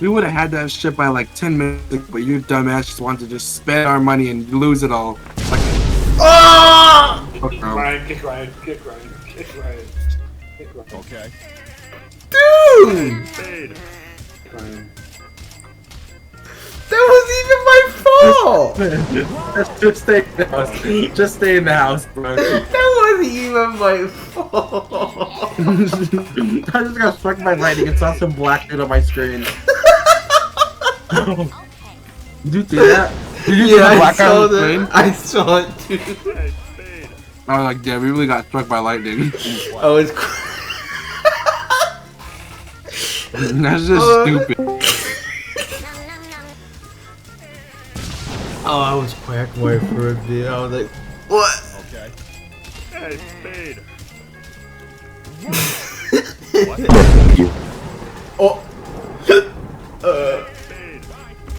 We would have had that shit by like 10 minutes, but you dumbass just wanted to just spend our money and lose it all. Like, Oh! fuck, bro. Ryan, kick Ryan, kick Ryan, kick Ryan, kick Ryan. Okay. Dude! Fade. Kick Ryan. That wasn't even my fault! Just stay in the house. Just stay in the house, bro. That wasn't even my fault! I just got struck by lightning and saw some black dude on my screen. Did you see that? Did you see the Yeah, I black guy saw on the screen? that. I saw it too. Fade. I was like, yeah, we really got struck by lightning. I was That's just stupid. Oh, I was Quackmire for a bit. I was like, what? Okay. Hey, fade. What? Oh.